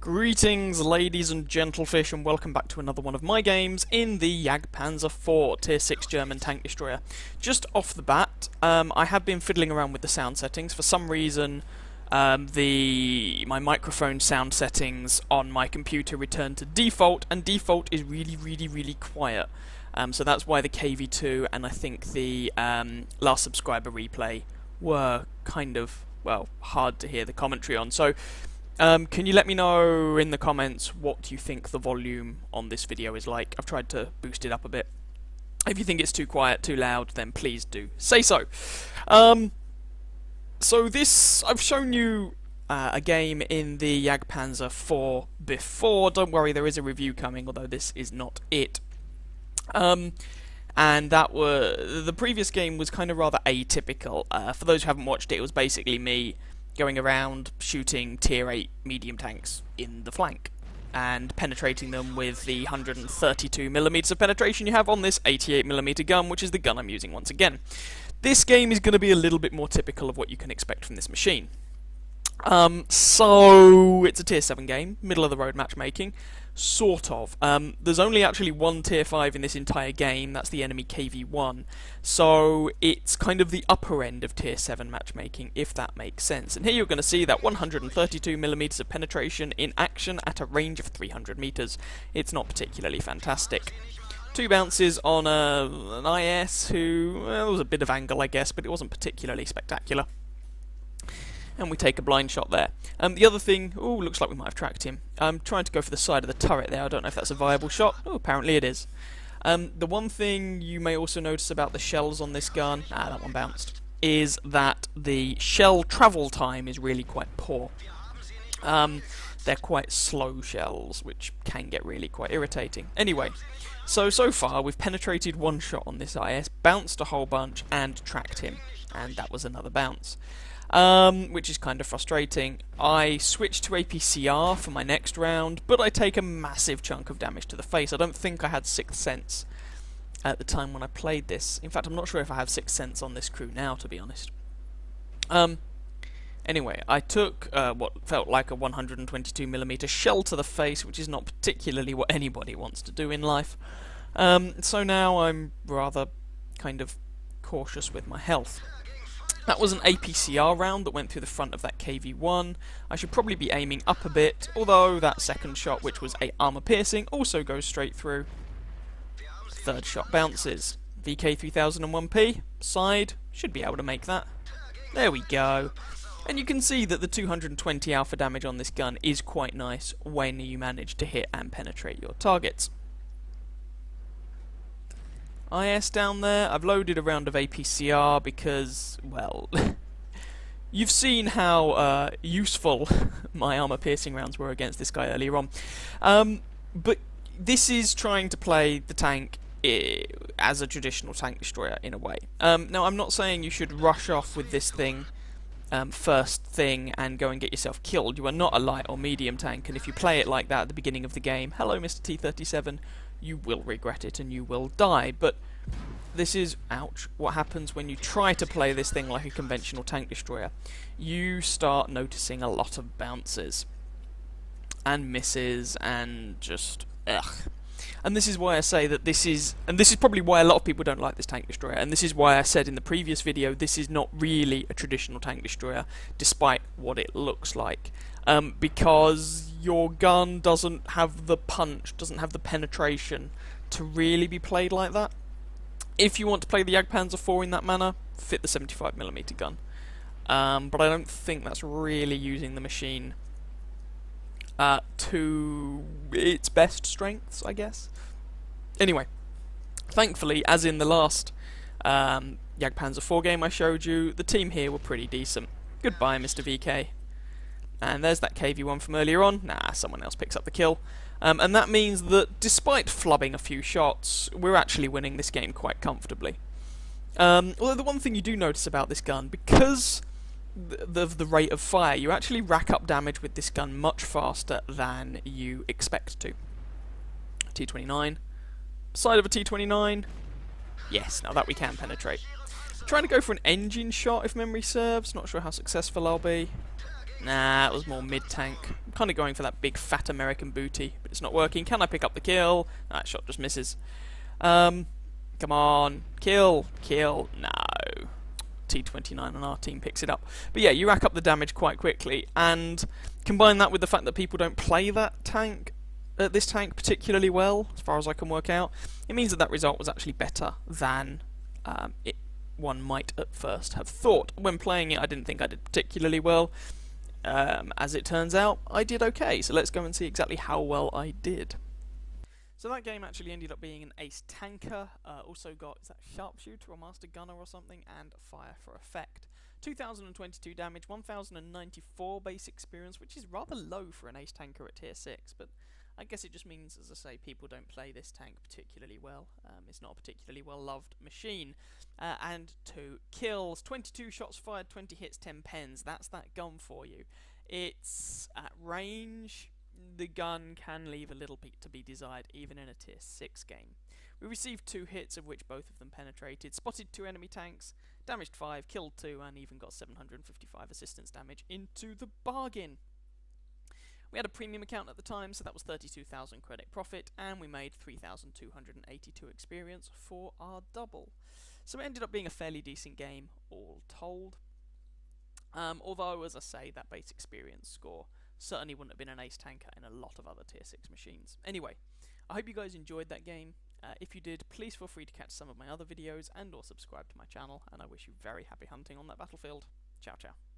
Greetings, ladies and gentlefish, and welcome back to another one of my games in the Jagdpanzer IV Tier 6 German tank destroyer. Just off the bat, I have been fiddling around with the sound settings. For some reason, my microphone sound settings on my computer returned to default, and default is really quiet. So that's why the KV2 and I think the last subscriber replay were kind of, well, hard to hear the commentary on. So can you let me know in the comments what you think the volume on this video is like? I've tried to boost it up a bit. If you think it's too quiet, too loud, then please do say so. So this, I've shown you a game in the Jagdpanzer IV before. Don't worry, there is a review coming, although this is not it. And that the previous game was kind of rather atypical. For those who haven't watched it, it was basically me going around shooting tier 8 medium tanks in the flank and penetrating them with the 132mm of penetration you have on this 88mm gun, which is the gun I'm using once again. This game is going to be a little bit more typical of what you can expect from this machine. So it's a tier 7 game, middle of the road matchmaking, sort of. There's only actually one tier 5 in this entire game, that's the enemy KV1, so it's kind of the upper end of tier 7 matchmaking, if that makes sense. And here you're going to see that 132mm of penetration in action at a range of 300 meters. It's not particularly fantastic. 2 bounces on an IS who, well, there was a bit of angle I guess, but it wasn't particularly spectacular. And we take a blind shot there. The other thing, oh, looks like we might have tracked him. I'm trying to go for the side of the turret there. I don't know if that's a viable shot. Oh, apparently it is. The one thing you may also notice about the shells on this gun, that one bounced, is that the shell travel time is really quite poor. They're quite slow shells, which can get really quite irritating. Anyway, so far we've penetrated one shot on this IS, bounced a whole bunch, and tracked him. And that was another bounce. Which is kind of frustrating. I switched to APCR for my next round, but I take a massive chunk of damage to the face. I don't think I had 6th Sense at the time when I played this. In fact, I'm not sure if I have 6th Sense on this crew now, to be honest. Anyway, I took what felt like a 122mm shell to the face, which is not particularly what anybody wants to do in life. So now I'm rather kind of cautious with my health. That was an APCR round that went through the front of that KV1. I should probably be aiming up a bit, although that second shot, which was a armor piercing, also goes straight through. Third shot bounces. VK3001P, side, should be able to make that. There we go. And you can see that the 220 alpha damage on this gun is quite nice when you manage to hit and penetrate your targets. IS down there, I've loaded a round of APCR because, well, you've seen how useful my armor-piercing rounds were against this guy earlier on. But this is trying to play the tank as a traditional tank destroyer, in a way. Now, I'm not saying you should rush off with this thing first thing and go and get yourself killed. You are not a light or medium tank, and if you play it like that at the beginning of the game, hello Mr. T-37, you will regret it and you will die. But this is, ouch, what happens when you try to play this thing like a conventional tank destroyer. You start noticing a lot of bounces and misses and just ugh. And this is why I say that this is probably why a lot of people don't like this tank destroyer, and this is why I said in the previous video this is not really a traditional tank destroyer despite what it looks like. Because your gun doesn't have the punch, doesn't have the penetration to really be played like that. If you want to play the Jagdpanzer IV in that manner, fit the 75mm gun. But I don't think that's really using the machine to its best strengths, I guess. Anyway, thankfully, as in the last Jagdpanzer IV game I showed you, the team here were pretty decent. Goodbye, Mr. VK. And there's that KV1 from earlier on. Nah, someone else picks up the kill. And that means that despite flubbing a few shots, we're actually winning this game quite comfortably. Although the one thing you do notice about this gun, because of the rate of fire, you actually rack up damage with this gun much faster than you expect to. T29. Side of a T29. Yes, now that we can penetrate. I'm trying to go for an engine shot if memory serves. Not sure how successful I'll be. Nah, it was more mid-tank. I'm kind of going for that big fat American booty, but it's not working. Can I pick up the kill? That shot just misses. Come on. Kill. Kill. No. T29 on our team picks it up. But yeah, you rack up the damage quite quickly, and combine that with the fact that people don't play that tank, this tank particularly well, as far as I can work out, it means that that result was actually better than one might at first have thought. When playing it, I didn't think I did particularly well. As it turns out, I did okay, so let's go and see exactly how well I did. So that game actually ended up being an ace tanker, also got, is that sharpshooter or master gunner or something, and fire for effect. 2022 damage, 1094 base experience, which is rather low for an ace tanker at tier 6, but I guess it just means, as I say, people don't play this tank particularly well. It's not a particularly well loved machine. And 2 kills, 22 shots fired, 20 hits, 10 pens. That's that gun for you. It's at range. The gun can leave a little bit to be desired, even in a tier 6 game. We received 2 hits, of which both of them penetrated, spotted 2 enemy tanks, damaged 5, killed 2, and even got 755 assistance damage into the bargain. We had a premium account at the time, so that was 32,000 credit profit, and we made 3,282 experience for our double. So it ended up being a fairly decent game, all told. Although, as I say, that base experience score certainly wouldn't have been an ace tanker in a lot of other tier 6 machines. Anyway, I hope you guys enjoyed that game. If you did, please feel free to catch some of my other videos and or subscribe to my channel, and I wish you very happy hunting on that battlefield. Ciao, ciao.